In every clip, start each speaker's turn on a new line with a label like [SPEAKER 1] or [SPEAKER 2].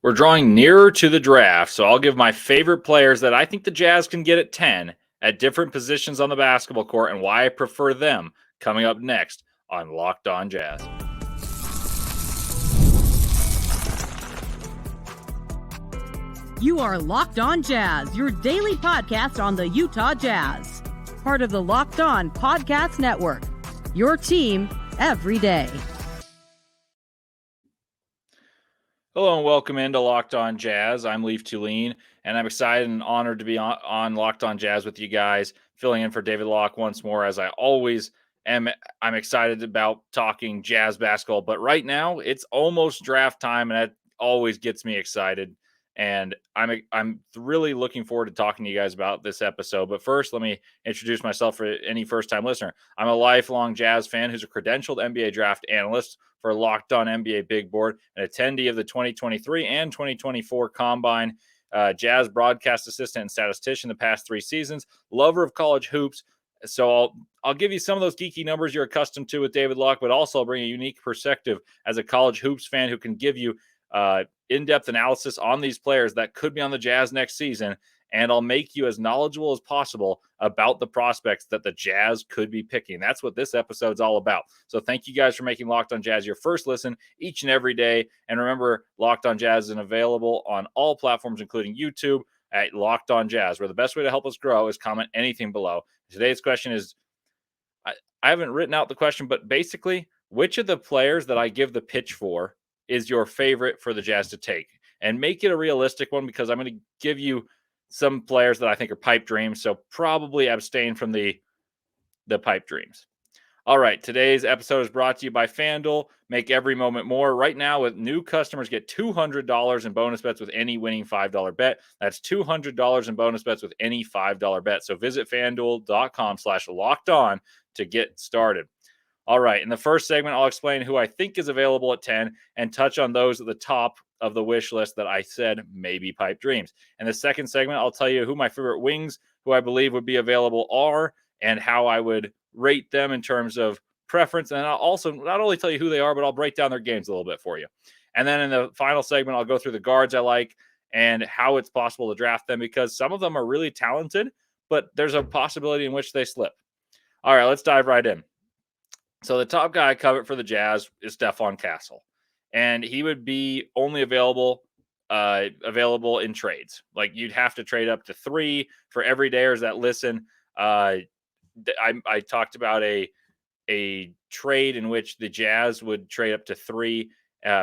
[SPEAKER 1] We're drawing nearer to the draft, so I'll give my favorite players that I think the Jazz can get at 10 at different positions on the basketball court and why I prefer them coming up next on Locked On Jazz.
[SPEAKER 2] You are Locked On Jazz, your daily podcast on the Utah Jazz. Part of the Locked On Podcast Network, your team every day.
[SPEAKER 1] Hello and welcome into Locked On Jazz. I'm Leif Thulin, and I'm excited and honored to be on Locked On Jazz with you guys, filling in for David Locke once more, as I always am. I'm excited about talking Jazz basketball, but right now it's almost draft time, and that always gets me excited. And I'm really looking forward to talking to you guys about this episode. But first, let me introduce myself for any first-time listener. I'm a lifelong Jazz fan who's a credentialed NBA draft analyst for Locked On NBA Big Board, an attendee of the 2023 and 2024 Combine, Jazz broadcast assistant and statistician the past 3 seasons, lover of college hoops. So I'll give you some of those geeky numbers you're accustomed to with David Locke, but also I'll bring a unique perspective as a college hoops fan who can give you in-depth analysis on these players that could be on the Jazz next season, and I'll make you as knowledgeable as possible about the prospects that the Jazz could be picking. That's what this episode's all about. So thank you guys for making Locked On Jazz your first listen each and every day. And remember, Locked On Jazz is available on all platforms, including YouTube at Locked On Jazz, where the best way to help us grow is comment anything below. Today's question is, I haven't written out the question, but basically, which of the players that I give the pitch for is your favorite for the Jazz to take? And make it a realistic one, because I'm going to give you some players that I think are pipe dreams, so probably abstain from the pipe dreams. All right, today's episode is brought to you by FanDuel. Make every moment more. Right now, with new customers, get $200 in bonus bets with any winning $5 bet. That's $200 in bonus bets with any $5 bet. So visit FanDuel.com/lockedon to get started. All right, in the first segment, I'll explain who I think is available at 10 and touch on those at the top of the wish list that I said maybe pipe dreams. In the second segment, I'll tell you who my favorite wings, who I believe would be available, are, and how I would rate them in terms of preference. And I'll also not only tell you who they are, but I'll break down their games a little bit for you. And then in the final segment, I'll go through the guards I like and how it's possible to draft them, because some of them are really talented, but there's a possibility in which they slip. All right, let's dive right in. So the top guy I covered for the Jazz is Stephon Castle, and he would be only available in trades. Like, you'd have to trade up to 3 for everydayers that listen. I talked about a trade in which the Jazz would trade up to 3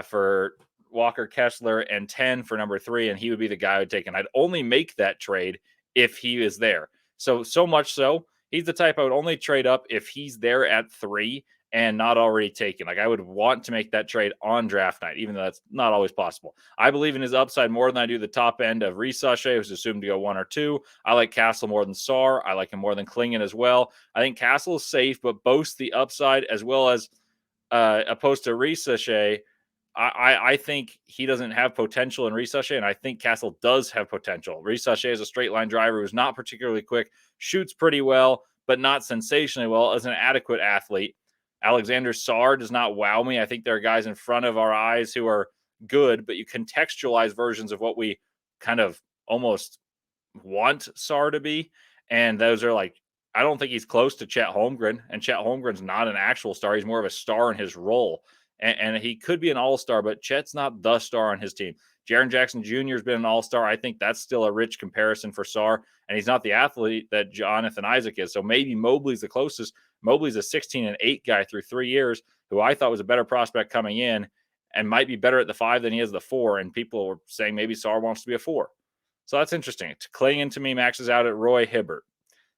[SPEAKER 1] for Walker Kessler and 10 for number 3, and he would be the guy I would take. And I'd only make that trade if he is there. So much so, he's the type I would only trade up if he's there at 3 and not already taken. Like, I would want to make that trade on draft night, even though that's not always possible. I believe in his upside more than I do the top end of Reese Sachet, who's assumed to go 1 or 2. I like Castle more than Sarr. I like him more than Klingon as well. I think Castle is safe, but boasts the upside, as well as opposed to Reese Sachet. I think he doesn't have potential in Reese Sachet, and I think Castle does have potential. Reese Sachet is a straight line driver who's not particularly quick, shoots pretty well, but not sensationally well, as an adequate athlete. Alexander Sarr does not wow me. I think there are guys in front of our eyes who are good, but you contextualize versions of what we kind of almost want Sarr to be. And those are like, I don't think he's close to Chet Holmgren, and Chet Holmgren's not an actual star. He's more of a star in his role. And he could be an all-star, but Chet's not the star on his team. Jaren Jackson Jr. has been an all-star. I think that's still a rich comparison for Sarr, and he's not the athlete that Jonathan Isaac is. So maybe Mobley's the closest. Mobley's a 16-8 guy through 3 years, who I thought was a better prospect coming in and might be better at the 5 than he is the 4. And people were saying maybe Sarr wants to be a 4. So that's interesting. Klingon to me maxes out at Roy Hibbert.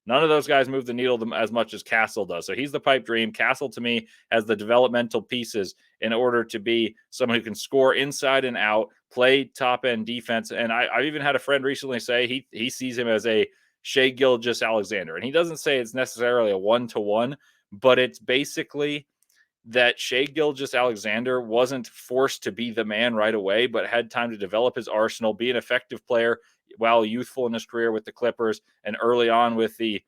[SPEAKER 1] None of those guys move the needle as much as Castle does. So he's the pipe dream. Castle, to me, has the developmental pieces in order to be someone who can score inside and out, play top-end defense. And I even had a friend recently say he sees him as a Shai Gilgeous-Alexander. And he doesn't say it's necessarily a one-to-one, but it's basically that Shai Gilgeous-Alexander wasn't forced to be the man right away, but had time to develop his arsenal, be an effective player while youthful in his career with the Clippers, and early on with the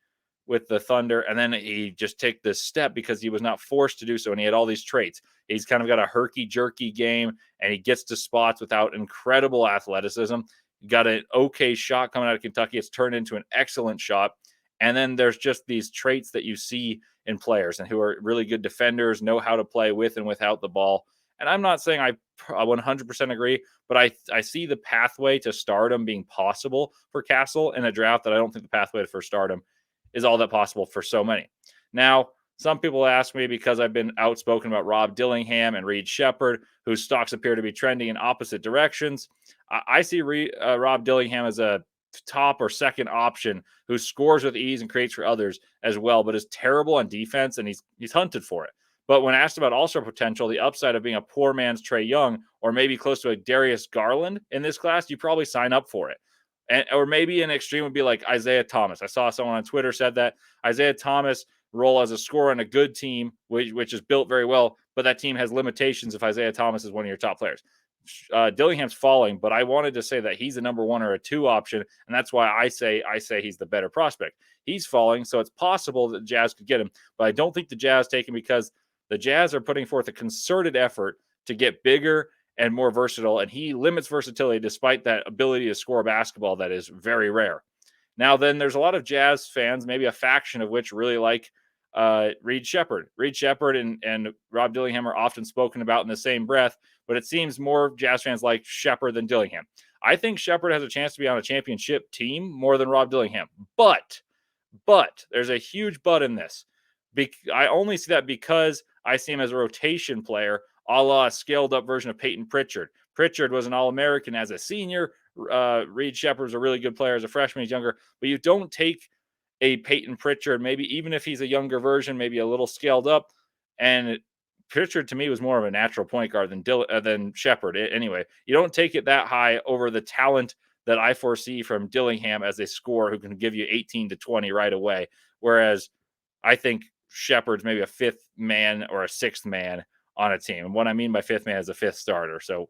[SPEAKER 1] with the Thunder, and then he just took this step because he was not forced to do so, and he had all these traits. He's kind of got a herky-jerky game, and he gets to spots without incredible athleticism. He got an okay shot coming out of Kentucky. It's turned into an excellent shot. And then there's just these traits that you see in players and who are really good defenders, know how to play with and without the ball. And I'm not saying I 100% agree, but I see the pathway to stardom being possible for Castle in a draft that I don't think the pathway for stardom is all that possible for so many. Now, some people ask me because I've been outspoken about Rob Dillingham and Reed Shepherd, whose stocks appear to be trending in opposite directions. I see Rob Dillingham as a top or second option who scores with ease and creates for others as well, but is terrible on defense, and he's hunted for it. But when asked about all-star potential, the upside of being a poor man's Trae Young, or maybe close to a Darius Garland in this class, you probably sign up for it. Or maybe an extreme would be like Isaiah Thomas. I saw someone on Twitter said that Isaiah Thomas role as a scorer on a good team, which is built very well, but that team has limitations if Isaiah Thomas is one of your top players. Dillingham's falling, but I wanted to say that he's a number 1 or a 2 option, and that's why I say he's the better prospect. He's falling, so it's possible that the Jazz could get him, but I don't think the Jazz take him because the Jazz are putting forth a concerted effort to get bigger and more versatile, and he limits versatility despite that ability to score basketball that is very rare. Now, then there's a lot of Jazz fans, maybe a faction of which really like Reed Shepherd. Reed Shepherd and Rob Dillingham are often spoken about in the same breath, but it seems more Jazz fans like Shepherd than Dillingham. I think Shepherd has a chance to be on a championship team more than Rob Dillingham, but there's a huge but in this. I only see that because I see him as a rotation player, a la a scaled-up version of Peyton Pritchard. Pritchard was an All-American as a senior. Reed Shepherd's a really good player as a freshman. He's younger, but you don't take a Peyton Pritchard, maybe even if he's a younger version, maybe a little scaled up. And Pritchard to me was more of a natural point guard than Shepherd. Anyway, you don't take it that high over the talent that I foresee from Dillingham as a scorer who can give you 18 to 20 right away. Whereas I think Shepherd's maybe a 5th man or a 6th man on a team. And what I mean by 5th man is a 5th starter. So,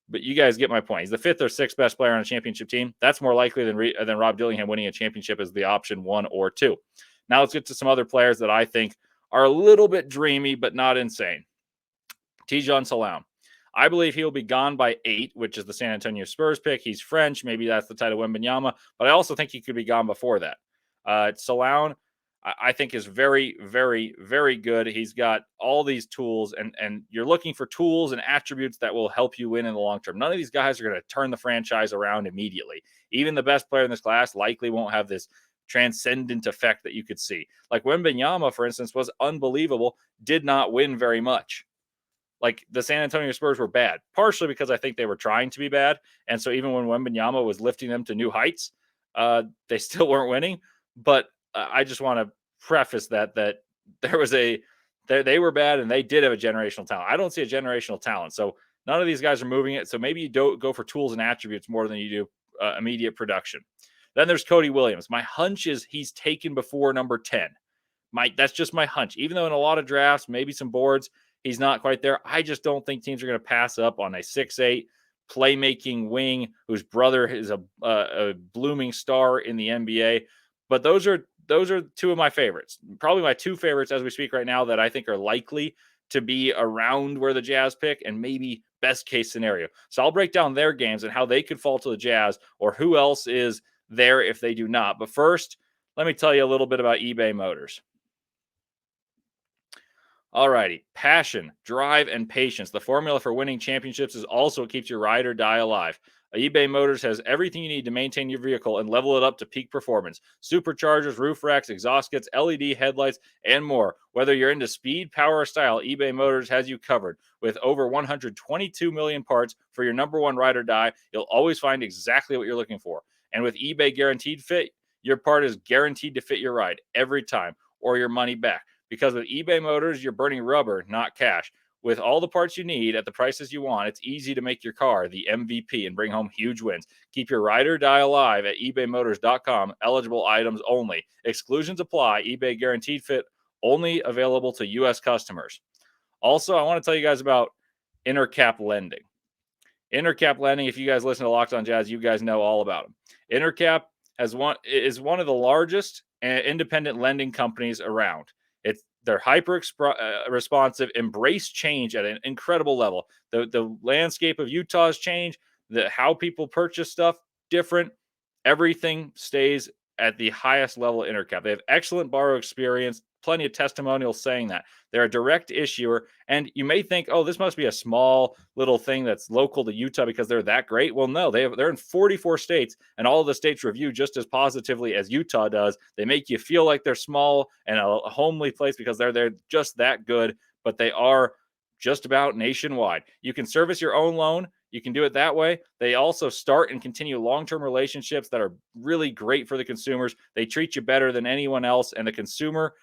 [SPEAKER 1] but you guys get my point. He's the 5th or 6th best player on a championship team. That's more likely than Rob Dillingham winning a championship as the option 1 or 2. Now let's get to some other players that I think are a little bit dreamy, but not insane. Tidjane Salaam. I believe he'll be gone by 8, which is the San Antonio Spurs pick. He's French. Maybe that's the title Wembanyama, but I also think he could be gone before that. Salaam, I think, is very, very, very good. He's got all these tools, and you're looking for tools and attributes that will help you win in the long term. None of these guys are going to turn the franchise around immediately. Even the best player in this class likely won't have this transcendent effect that you could see. Like Wembanyama, for instance, was unbelievable, did not win very much. Like the San Antonio Spurs were bad, partially because I think they were trying to be bad. And so even when Wembanyama was lifting them to new heights, they still weren't winning. But I just want to preface that there was they were bad and they did have a generational talent. I don't see a generational talent. So none of these guys are moving it. So maybe you don't go for tools and attributes more than you do immediate production. Then there's Cody Williams. My hunch is he's taken before number 10. That's just my hunch. Even though in a lot of drafts, maybe some boards, he's not quite there. I just don't think teams are going to pass up on a 6'8" playmaking wing whose brother is a blooming star in the NBA. But those are 2 of my favorites. Probably my 2 favorites as we speak right now that I think are likely to be around where the Jazz pick and maybe best case scenario. So I'll break down their games and how they could fall to the Jazz or who else is there if they do not. But first, let me tell you a little bit about eBay Motors. All righty. Passion, drive, and patience. The formula for winning championships is also what keeps your ride or die alive. eBay Motors has everything you need to maintain your vehicle and level it up to peak performance. Superchargers, roof racks, exhaust kits, LED headlights, and more. Whether you're into speed, power, or style, eBay Motors has you covered. With over 122 million parts for your number 1 ride or die, you'll always find exactly what you're looking for. And with eBay Guaranteed Fit, your part is guaranteed to fit your ride every time or your money back. Because with eBay Motors, you're burning rubber, not cash. With all the parts you need at the prices you want, it's easy to make your car the MVP and bring home huge wins. Keep your ride or die alive at ebaymotors.com. Eligible items only. Exclusions apply. eBay Guaranteed Fit only available to U.S. customers. Also, I want to tell you guys about Intercap Lending. Intercap Lending, if you guys listen to Locked On Jazz, you guys know all about them. Intercap is one of the largest independent lending companies around. They're hyper responsive, embrace change at an incredible level. The landscape of Utah has changed. How people purchase stuff different. Everything stays at the highest level of Intercap. They have excellent borrower experience, plenty of testimonials saying that. They're a direct issuer. And you may think, oh, this must be a small little thing that's local to Utah because they're that great. Well, no, they're in 44 states, and all of the states review just as positively as Utah does. They make you feel like they're small and a homely place because they're just that good, but they are just about nationwide. You can service your own loan. You can do it that way. They also start and continue long-term relationships that are really great for the consumers. They treat you better than anyone else, and the consumer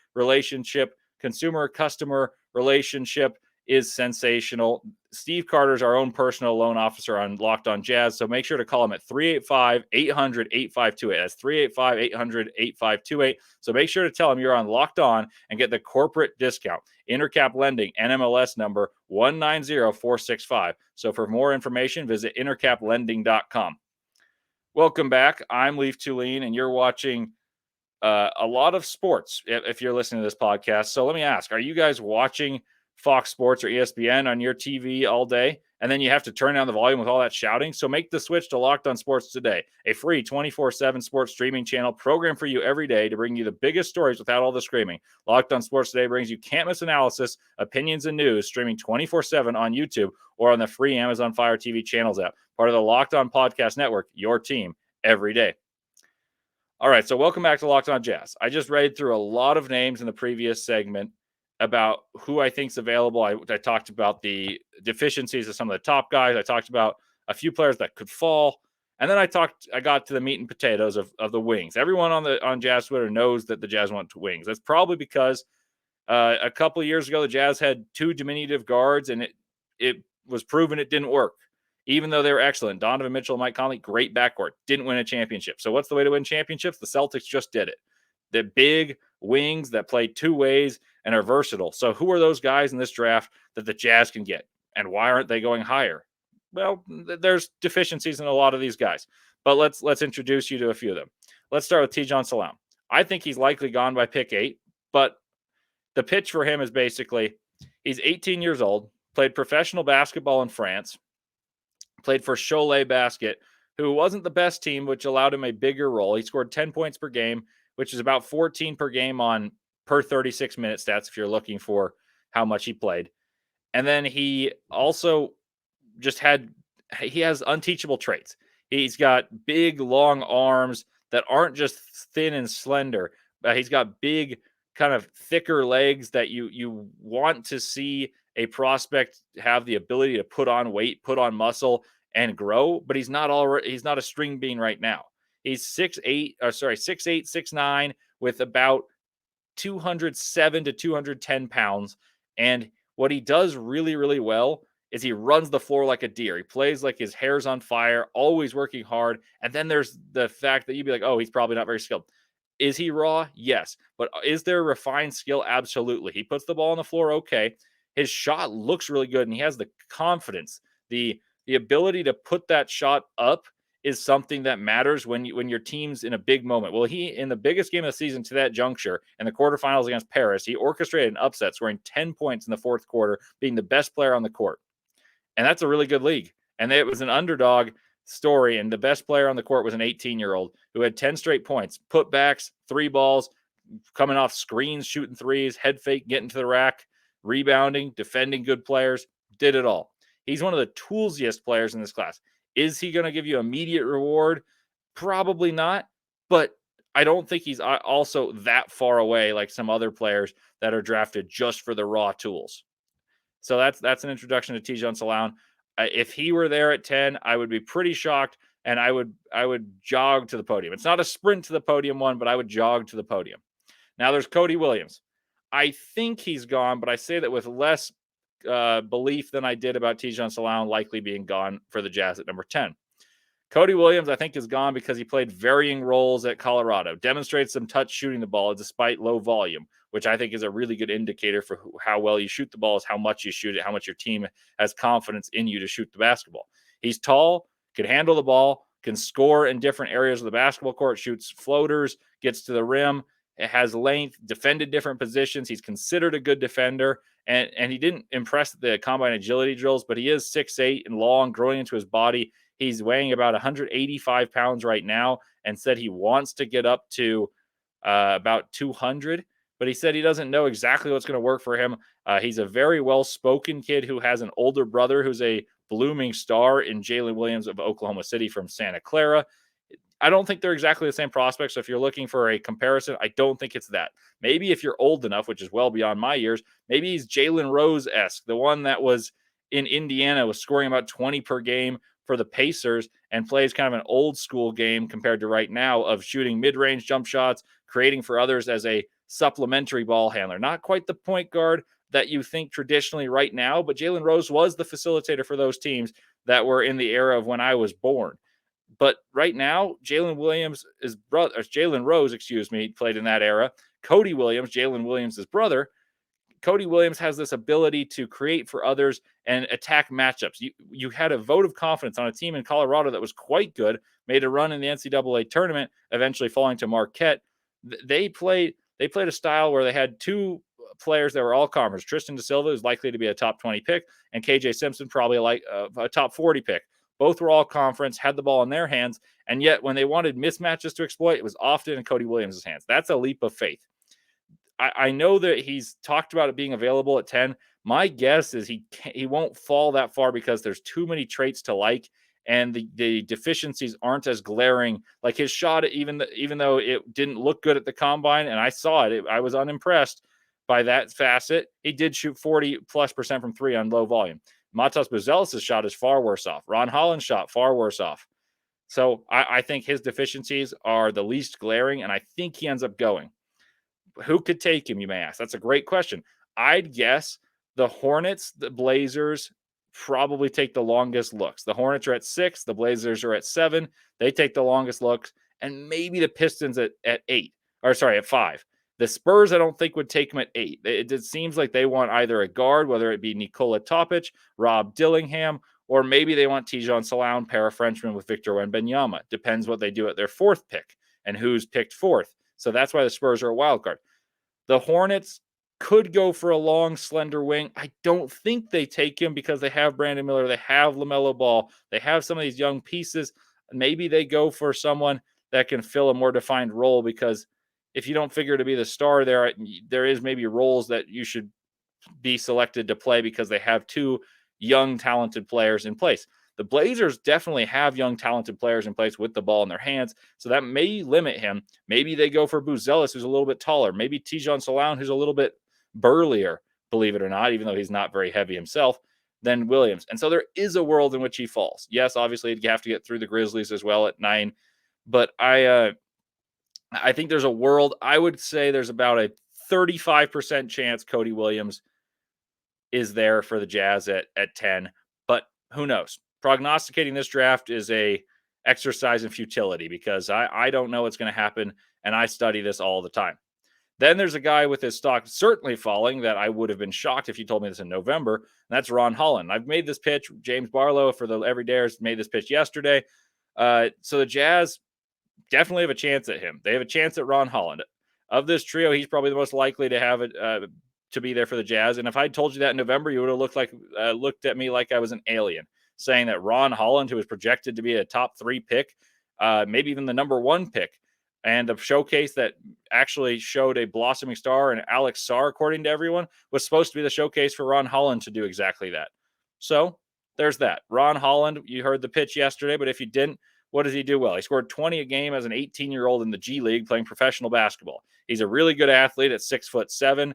[SPEAKER 1] customer relationship is sensational. Steve Carter's our own personal loan officer on Locked On Jazz, so make sure to call him at 385-800-8528. That's 385-800-8528. So make sure to tell him you're on Locked On and get the corporate discount. Intercap Lending, NMLS number 190465. So for more information, visit intercaplending.com. Welcome back. I'm Leif Thulin, and you're watching a lot of sports if you're listening to this podcast. So let me ask, are you guys watching Fox Sports or ESPN on your TV all day, and then you have to turn down the volume with all that shouting? So make the switch to Locked On Sports today, a free 24/7 sports streaming channel programmed for you every day to bring you the biggest stories without all the screaming. Locked On Sports Today brings you can't-miss analysis, opinions, and news streaming 24/7 on YouTube or on the free Amazon Fire TV channels app, part of the Locked On Podcast Network, your team every day. All right, so welcome back to Locked On Jazz. I just read through a lot of names in the previous segment about who I think's available. I talked about the deficiencies of some of the top guys. I talked about a few players that could fall. And then I got to the meat and potatoes of the wings. Everyone on Jazz Twitter knows that the Jazz want wings. That's probably because a couple of years ago, the Jazz had two diminutive guards, and it was proven it didn't work. Even though they were excellent, Donovan Mitchell and Mike Conley, great backcourt, didn't win a championship. So what's the way to win championships? The Celtics just did it. The big wings that play two ways and are versatile. So who are those guys in this draft that the Jazz can get? And why aren't they going higher? Well, there's deficiencies in a lot of these guys. But let's introduce you to a few of them. Let's start with Tidjane Salaam. I think he's likely gone by pick 8, but the pitch for him is basically he's 18 years old, played professional basketball in France, played for Cholet Basket, who wasn't the best team, which allowed him a bigger role. He scored 10 points per game, which is about 14 per game on per 36-minute stats if you're looking for how much he played. And then he also he has unteachable traits. He's got big, long arms that aren't just thin and slender. He's got big, kind of thicker legs that you want to see a prospect have the ability to put on weight, put on muscle, and grow, but he's not a string bean right now. He's 6'8", 6'9", with about 207 to 210 pounds. And what he does really, really well is he runs the floor like a deer. He plays like his hair's on fire, always working hard. And then there's the fact that you'd be like, oh, he's probably not very skilled. Is he raw? Yes. But is there refined skill? Absolutely. He puts the ball on the floor okay. His shot looks really good, and he has the confidence. The ability to put that shot up is something that matters when your team's in a big moment. Well, he, in the biggest game of the season to that juncture, in the quarterfinals against Paris, he orchestrated an upset, scoring 10 points in the fourth quarter, being the best player on the court. And that's a really good league. And it was an underdog story, and the best player on the court was an 18-year-old who had 10 straight points, putbacks, 3 balls, coming off screens, shooting threes, head fake, getting to the rack, rebounding, defending good players, did it all. He's one of the toolsiest players in this class. Is he going to give you immediate reward? Probably not, but I don't think he's also that far away like some other players that are drafted just for the raw tools. So that's an introduction to Tidjane Salaam. If he were there at 10, I would be pretty shocked, and I would jog to the podium. It's not a sprint to the podium one, but I would jog to the podium. Now there's Cody Williams. I think he's gone, but I say that with less belief than I did about Tidjane Salaam likely being gone for the Jazz at number 10. Cody Williams, I think, is gone because he played varying roles at Colorado, demonstrated some touch shooting the ball despite low volume, which I think is a really good indicator for how well you shoot the ball, is how much you shoot it, how much your team has confidence in you to shoot the basketball. He's tall, can handle the ball, can score in different areas of the basketball court, shoots floaters, gets to the rim, has length, defended different positions. He's considered a good defender, and he didn't impress the combine agility drills, but he is 6'8" and long, growing into his body. He's weighing about 185 pounds right now and said he wants to get up to about 200, but he said he doesn't know exactly what's going to work for him. He's a very well-spoken kid who has an older brother who's a blooming star in Jalen Williams of Oklahoma City from Santa Clara. I don't think they're exactly the same prospects. So if you're looking for a comparison, I don't think it's that. Maybe if you're old enough, which is well beyond my years, maybe he's Jalen Rose-esque, the one that was in Indiana, was scoring about 20 per game for the Pacers and plays kind of an old school game compared to right now of shooting mid-range jump shots, creating for others as a supplementary ball handler. Not quite the point guard that you think traditionally right now, but Jalen Rose was the facilitator for those teams that were in the era of when I was born. But right now, Jalen Rose, played in that era. Cody Williams, Jalen Williams' brother, Cody Williams has this ability to create for others and attack matchups. You had a vote of confidence on a team in Colorado that was quite good, made a run in the NCAA tournament, eventually falling to Marquette. They played a style where they had two players that were all conference. Tristan Da Silva is likely to be a top 20 pick, and KJ Simpson probably like a top 40 pick. Both were all conference, had the ball in their hands, and yet when they wanted mismatches to exploit, it was often in Cody Williams' hands. That's a leap of faith. I know that he's talked about it being available at 10. My guess is he won't fall that far because there's too many traits to like, and the deficiencies aren't as glaring. Like his shot, even though it didn't look good at the combine, and I saw it, I was unimpressed by that facet. He did shoot 40+% from three on low volume. Matas Buzelis' shot is far worse off. Ron Holland's shot far worse off. So I think his deficiencies are the least glaring, and I think he ends up going. Who could take him, you may ask? That's a great question. I'd guess the Hornets, the Blazers probably take the longest looks. The Hornets are at 6. The Blazers are at 7. They take the longest looks. And maybe the Pistons at 8. Or sorry, at 5. The Spurs, I don't think, would take him at 8. It seems like they want either a guard, whether it be Nikola Topic, Rob Dillingham, or maybe they want Tijon Salaun, pair of Frenchmen with Victor Wembanyama. Depends what they do at their 4th pick and who's picked 4th. So that's why the Spurs are a wild card. The Hornets could go for a long, slender wing. I don't think they take him because they have Brandon Miller. They have LaMelo Ball. They have some of these young pieces. Maybe they go for someone that can fill a more defined role, because if you don't figure to be the star there is maybe roles that you should be selected to play because they have two young, talented players in place. The Blazers definitely have young, talented players in place with the ball in their hands, so that may limit him. Maybe they go for Buzelis, who's a little bit taller. Maybe Tijon Salaun, who's a little bit burlier, believe it or not, even though he's not very heavy himself, than Williams. And so there is a world in which he falls. Yes, obviously, you have to get through the Grizzlies as well at 9, but I think there's a world. I would say there's about a 35% chance Cody Williams is there for the Jazz at 10, but who knows? Prognosticating this draft is a exercise in futility because I don't know what's going to happen, and I study this all the time. Then there's a guy with his stock certainly falling that I would have been shocked if you told me this in November, and that's Ron Holland. I've made this pitch. James Barlow for the Everydayers made this pitch yesterday. So the Jazz definitely have a chance at him. They have a chance at Ron Holland. Of this trio, he's probably the most likely to have it to be there for the Jazz. And if I told you that in November, you would have looked at me like I was an alien, saying that Ron Holland, who is projected to be a top 3 pick, maybe even the number 1 pick, and a showcase that actually showed a blossoming star and Alex Sarr, according to everyone, was supposed to be the showcase for Ron Holland to do exactly that. So there's that. Ron Holland, you heard the pitch yesterday, but if you didn't, what does he do well? He scored 20 a game as an 18-year-old in the G League playing professional basketball. He's a really good athlete at 6'7".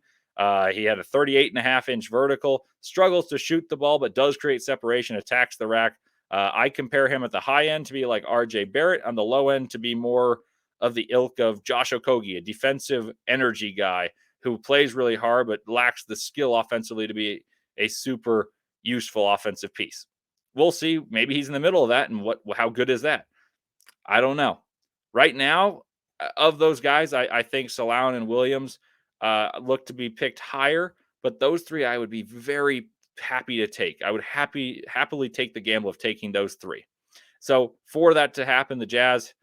[SPEAKER 1] He had a 38.5-inch vertical, struggles to shoot the ball, but does create separation, attacks the rack. I compare him at the high end to be like RJ Barrett, on the low end to be more of the ilk of Josh Okogie, a defensive energy guy who plays really hard, but lacks the skill offensively to be a super useful offensive piece. We'll see. Maybe he's in the middle of that, and how good is that? I don't know. Right now, of those guys, I think Salaun and Williams look to be picked higher, but those 3 I would be very happy to take. I would happily take the gamble of taking those 3. So for that to happen, the Jazz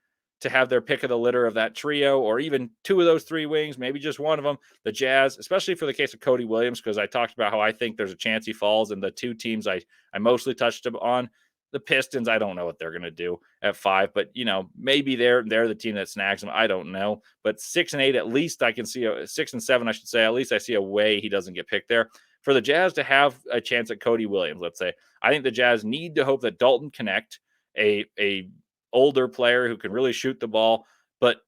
[SPEAKER 1] to have their pick of the litter of that trio, or even two of those three wings, maybe just one of them, the Jazz, especially for the case of Cody Williams, because I talked about how I think there's a chance he falls, and the two teams I mostly touched on. The Pistons, I don't know what they're going to do at 5, but maybe they're the team that snags him. I don't know, but 6 and 8, at least I can see 6 and 7. I should say, at least I see a way he doesn't get picked there. For the Jazz to have a chance at Cody Williams, let's say, I think the Jazz need to hope that Dalton Connect, a older player who can really shoot the ball, but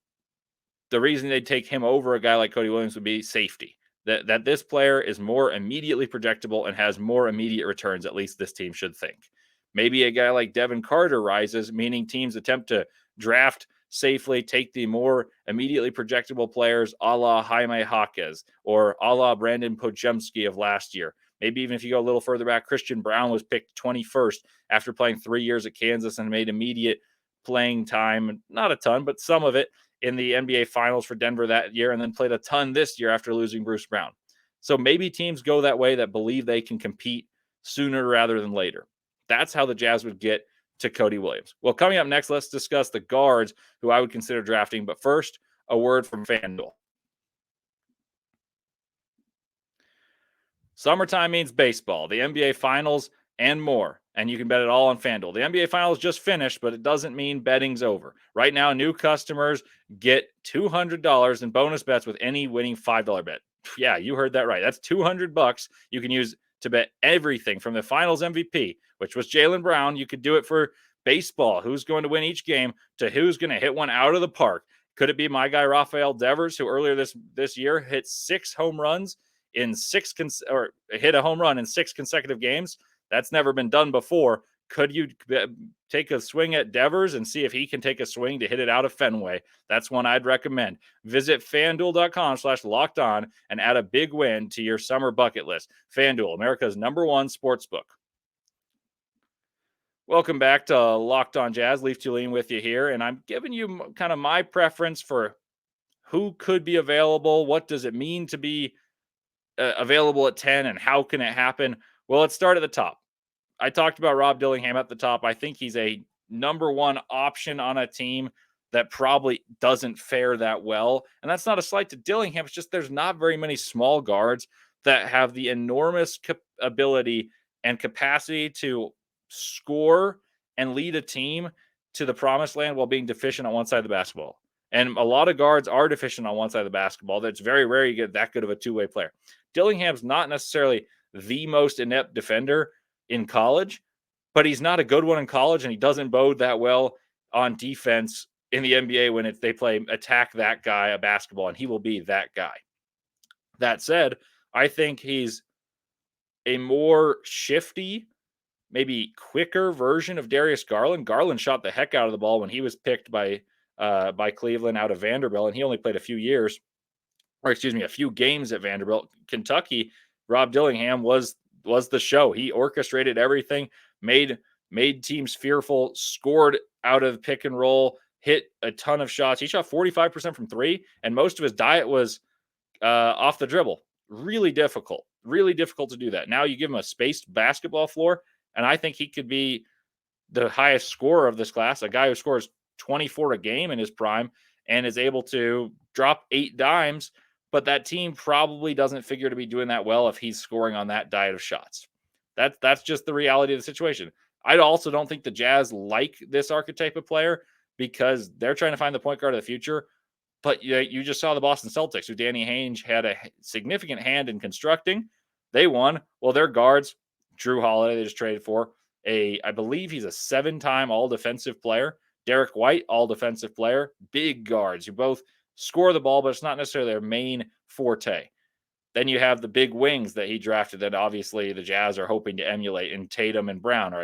[SPEAKER 1] the reason they'd take him over a guy like Cody Williams would be safety. That this player is more immediately projectable and has more immediate returns, at least this team should think. Maybe a guy like Devin Carter rises, meaning teams attempt to draft safely, take the more immediately projectable players a la Jaime Jaquez or a la Brandon Podziemski of last year. Maybe even if you go a little further back, Christian Brown was picked 21st after playing 3 years at Kansas and made immediate playing time, not a ton, but some of it in the NBA Finals for Denver that year, and then played a ton this year after losing Bruce Brown. So maybe teams go that way that believe they can compete sooner rather than later. That's how the Jazz would get to Cody Williams. Well, coming up next, let's discuss the guards who I would consider drafting. But first, a word from FanDuel. Summertime means baseball, the NBA Finals, and more. And you can bet it all on FanDuel. The NBA Finals just finished, but it doesn't mean betting's over. Right now, new customers get $200 in bonus bets with any winning $5 bet. Yeah, you heard that right. That's $200 you can use to bet everything from the Finals MVP, which was Jaylen Brown. You could do it for baseball, who's going to win each game, to who's going to hit one out of the park. Could it be my guy Rafael Devers, who earlier this year hit 6 home runs in hit a home run in 6 consecutive games? That's never been done before. Could you take a swing at Devers and see if he can take a swing to hit it out of Fenway? That's one I'd recommend. Visit FanDuel.com/lockedon and add a big win to your summer bucket list. FanDuel, America's #1 sportsbook. Welcome back to Locked On Jazz. Leif Thulin with you here, and I'm giving you kind of my preference for who could be available. What does it mean to be available at 10, and how can it happen? Well, let's start at the top. I talked about Rob Dillingham at the top. I think he's a #1 option on a team that probably doesn't fare that well. And that's not a slight to Dillingham. It's just there's not very many small guards that have the enormous ability and capacity to score and lead a team to the promised land while being deficient on one side of the basketball. And a lot of guards are deficient on one side of the basketball. That's very rare you get that good of a two-way player. Dillingham's not necessarily the most inept defender in college, but he's not a good one in college, and he doesn't bode that well on defense in the NBA when they play attack that guy a basketball, and he will be that guy. That said, I think he's a more shifty, maybe quicker version of Darius Garland. Garland shot the heck out of the ball when he was picked by Cleveland out of Vanderbilt, and he only played a few games at Vanderbilt. Kentucky, Rob Dillingham was the show. He orchestrated everything, made teams fearful, scored out of pick and roll, hit a ton of shots. He shot 45% from 3, and most of his diet was off the dribble. Really difficult to do that. Now you give him a spaced basketball floor, and I think he could be the highest scorer of this class, a guy who scores 24 a game in his prime and is able to drop 8 dimes, but that team probably doesn't figure to be doing that well if he's scoring on that diet of shots. That's just the reality of the situation. I also don't think the Jazz like this archetype of player because they're trying to find the point guard of the future. But you just saw the Boston Celtics, who Danny Ainge had a significant hand in constructing. They won. Well, their guards, Drew Holiday, they just traded for, I believe he's a 7-time all-defensive player. Derek White, all-defensive player. Big guards who both score the ball, but it's not necessarily their main forte. Then you have the big wings that he drafted that obviously the Jazz are hoping to emulate in Tatum and Brown,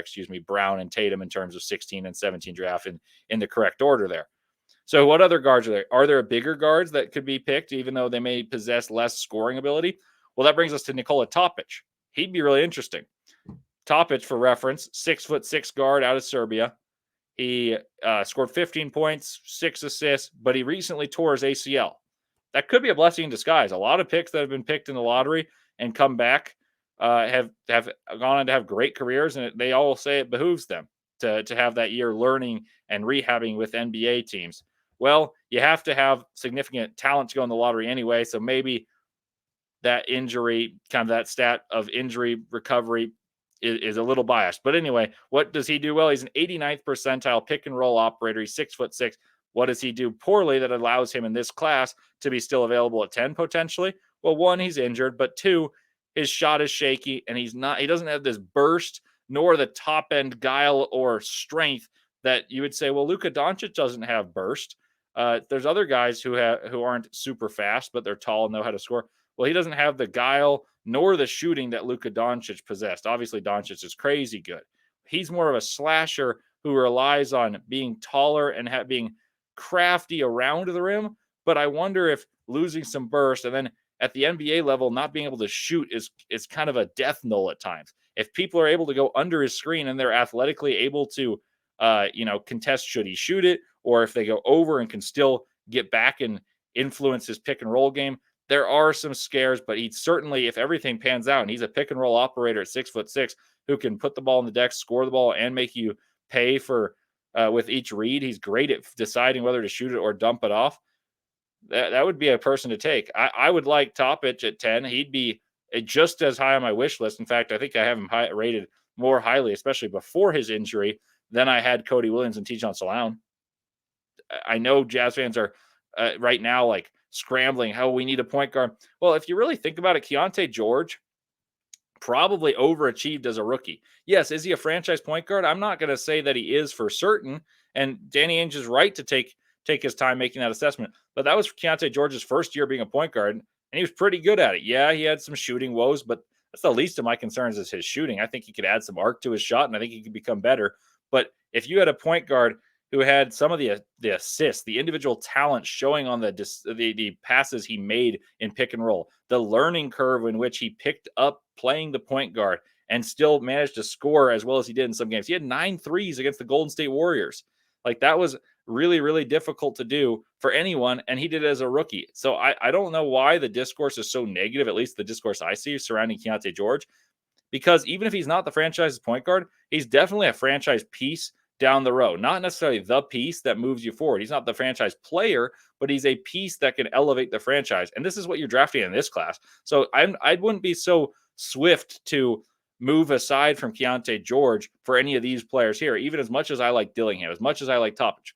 [SPEAKER 1] Brown and Tatum in terms of 16 and 17 draft in the correct order there. So what other guards are there? Are there bigger guards that could be picked, even though they may possess less scoring ability? Well, that brings us to Nikola Topic. He'd be really interesting. Topic, for reference, 6'6" guard out of Serbia. He scored 15 points, 6 assists, but he recently tore his ACL. That could be a blessing in disguise. A lot of picks that have been picked in the lottery and come back have gone on to have great careers, and they all say it behooves them to have that year learning and rehabbing with NBA teams. Well, you have to have significant talent to go in the lottery anyway. So maybe that injury, kind of that stat of injury recovery is a little biased. But anyway, what does he do well? He's an 89th percentile pick and roll operator. He's 6'6". What does he do poorly that allows him in this class to be still available at 10 potentially? Well, one, he's injured, but two, his shot is shaky and he doesn't have this burst nor the top end guile or strength that you would say, well, Luka Doncic doesn't have burst. There's other guys who aren't super fast, but they're tall and know how to score. Well, he doesn't have the guile nor the shooting that Luka Doncic possessed. Obviously, Doncic is crazy good. He's more of a slasher who relies on being taller and being crafty around the rim. But I wonder if losing some burst and then at the NBA level, not being able to shoot is kind of a death knell at times. If people are able to go under his screen and they're athletically able to, contest should he shoot it, or if they go over and can still get back and influence his pick and roll game, there are some scares, but he'd certainly, if everything pans out, and he's a pick and roll operator at 6'6", who can put the ball in the deck, score the ball, and make you pay for with each read. He's great at deciding whether to shoot it or dump it off. That would be a person to take. I would like Topic at 10. He'd be just as high on my wish list. In fact, I think I have him rated more highly, especially before his injury, than I had Cody Williams and Tijon Salaun. I know Jazz fans are right now like scrambling, how we need a point guard. Well, if you really think about it, Keontae George probably overachieved as a rookie. Yes, is he a franchise point guard? I'm not going to say that he is for certain. And Danny Ainge is right to take his time making that assessment. But that was Keontae George's first year being a point guard, and he was pretty good at it. Yeah, he had some shooting woes, but that's the least of my concerns is his shooting. I think he could add some arc to his shot, and I think he could become better. But if you had a point guard who had some of the assists, the individual talent showing on the passes he made in pick and roll, the learning curve in which he picked up playing the point guard and still managed to score as well as he did in some games. He had 9 threes against the Golden State Warriors. Like, that was really, really difficult to do for anyone, and he did it as a rookie. So I don't know why the discourse is so negative, at least the discourse I see surrounding Keontae George, because even if he's not the franchise's point guard, he's definitely a franchise piece down the road. Not necessarily the piece that moves you forward. He's not the franchise player, but he's a piece that can elevate the franchise. And this is what you're drafting in this class. So I wouldn't be so swift to move aside from Keontae George for any of these players here, even as much as I like Dillingham, as much as I like Topic.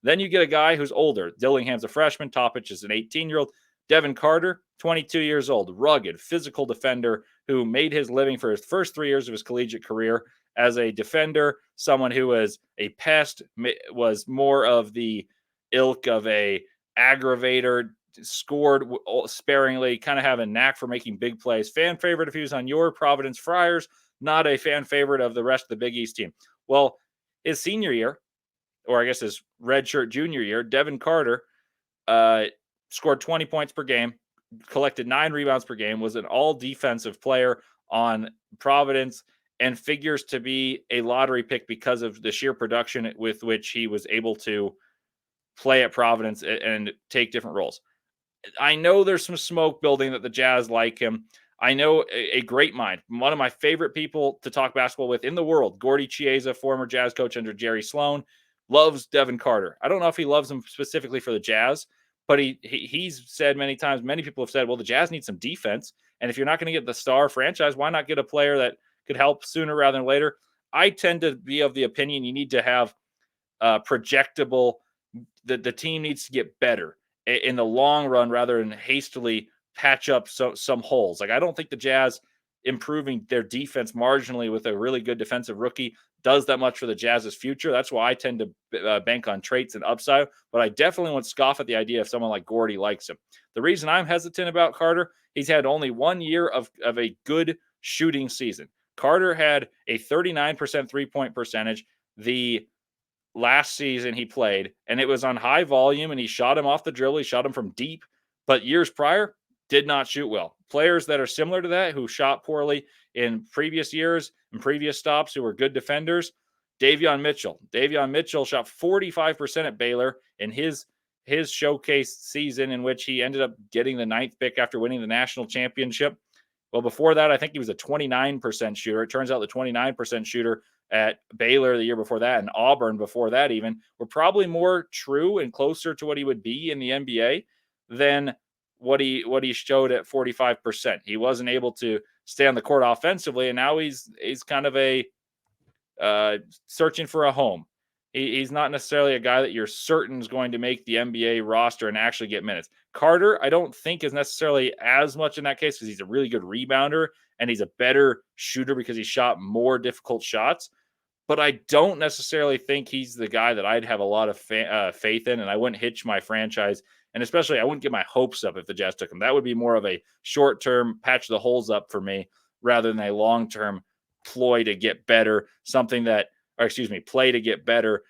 [SPEAKER 1] Then you get a guy who's older. Dillingham's a freshman. Topic is an 18-year-old. Devin Carter, 22 years old, rugged, physical defender who made his living for his first 3 years of his collegiate career as a defender, someone who was a pest, was more of the ilk of a aggravator, scored sparingly, kind of have a knack for making big plays. Fan favorite if he was on your Providence Friars, not a fan favorite of the rest of the Big East team. Well, his senior year, or I guess his redshirt junior year, Devin Carter scored 20 points per game, collected 9 rebounds per game, was an all-defensive player on Providence, and figures to be a lottery pick because of the sheer production with which he was able to play at Providence and take different roles. I know there's some smoke building that the Jazz like him. I know a great mind, one of my favorite people to talk basketball with in the world, Gordy Chiesa, former Jazz coach under Jerry Sloan, loves Devin Carter. I don't know if he loves him specifically for the Jazz, but he's said many times, many people have said, well, the Jazz need some defense. And if you're not going to get the star franchise, why not get a player that could help sooner rather than later? I tend to be of the opinion you need to have projectable, the team needs to get better in the long run rather than hastily patch up some holes. Like, I don't think the Jazz improving their defense marginally with a really good defensive rookie does that much for the Jazz's future. That's why I tend to bank on traits and upside, but I definitely would scoff at the idea if someone like Gordy likes him. The reason I'm hesitant about Carter, he's had only 1 year of a good shooting season. Carter had a 39% three-point percentage the last season he played, and it was on high volume, and he shot him off the dribble. He shot him from deep, but years prior, did not shoot well. Players that are similar to that, who shot poorly in previous years and previous stops, who were good defenders, Davion Mitchell. Davion Mitchell shot 45% at Baylor in his showcase season, in which he ended up getting the 9th pick after winning the national championship. Well, before that, I think he was a 29% shooter. It turns out the 29% shooter at Baylor the year before that and Auburn before that even were probably more true and closer to what he would be in the NBA than what he showed at 45%. He wasn't able to stay on the court offensively, and now he's kind of a searching for a home. He's not necessarily a guy that you're certain is going to make the NBA roster and actually get minutes. Carter, I don't think is necessarily as much in that case because he's a really good rebounder and he's a better shooter because he shot more difficult shots. But I don't necessarily think he's the guy that I'd have a lot of faith in, and I wouldn't hitch my franchise. And especially, I wouldn't get my hopes up if the Jazz took him. That would be more of a short-term patch the holes up for me rather than a long-term ploy to get better, play to get better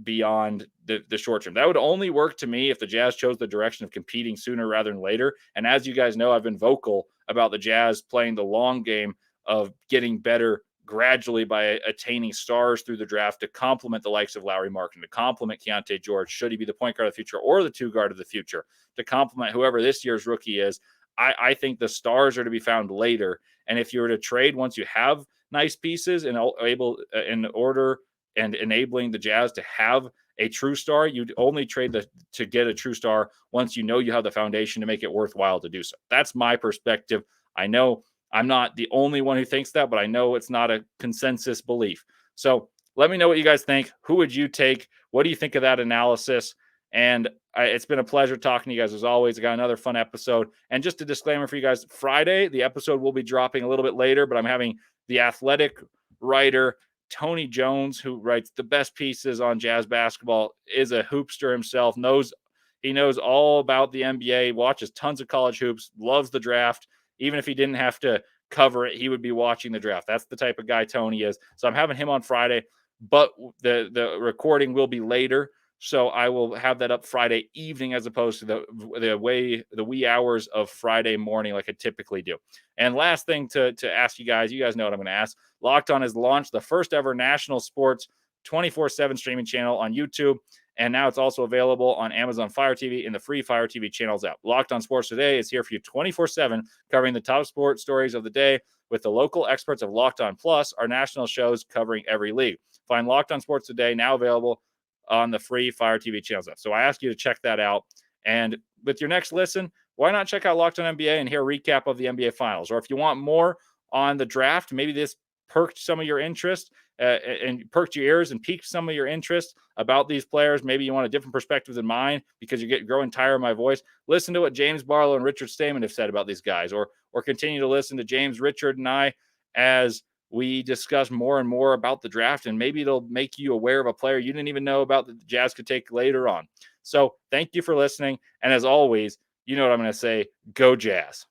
[SPEAKER 1] beyond the short term. That would only work to me if the Jazz chose the direction of competing sooner rather than later. And as you guys know, I've been vocal about the Jazz playing the long game of getting better gradually by attaining stars through the draft to complement the likes of Lauri Markkanen, to complement Keontae George, should he be the point guard of the future or the two guard of the future, to complement whoever this year's rookie is. I think the stars are to be found later. And if you were to trade once you have nice pieces and in order and enabling the Jazz to have a true star, you'd only trade to get a true star once you know you have the foundation to make it worthwhile to do so. That's my perspective. I know I'm not the only one who thinks that, but I know it's not a consensus belief. So let me know what you guys think. Who would you take? What do you think of that analysis? And it's been a pleasure talking to you guys as always. I got another fun episode. And just a disclaimer for you guys, Friday, the episode will be dropping a little bit later, but I'm having the Athletic writer Tony Jones, who writes the best pieces on Jazz basketball, is a hoopster himself, he knows all about the NBA, watches tons of college hoops, loves the draft. Even if he didn't have to cover it, he would be watching the draft. That's the type of guy Tony is. So I'm having him on Friday, but the recording will be later. So I will have that up Friday evening as opposed to the wee hours of Friday morning like I typically do. And last thing to ask you guys know what I'm going to ask. Locked On has launched the first ever national sports 24/7 streaming channel on YouTube. And now it's also available on Amazon Fire TV and the free Fire TV channels app. Locked On Sports Today is here for you 24/7, covering the top sports stories of the day with the local experts of Locked On Plus, our national shows covering every league. Find Locked On Sports Today now available on the free Fire TV channels app. So I ask you to check that out. And with your next listen, why not check out Locked On NBA and hear a recap of the NBA Finals? Or if you want more on the draft, maybe this perked some of your interest and perked your ears and piqued some of your interest about these players. Maybe you want a different perspective than mine because you're growing tired of my voice. Listen to what James Barlow and Richard Stamen have said about these guys, or continue to listen to James, Richard, and I as we discuss more and more about the draft, and maybe it'll make you aware of a player you didn't even know about that the Jazz could take later on. So thank you for listening. And as always, you know what I'm going to say, go Jazz.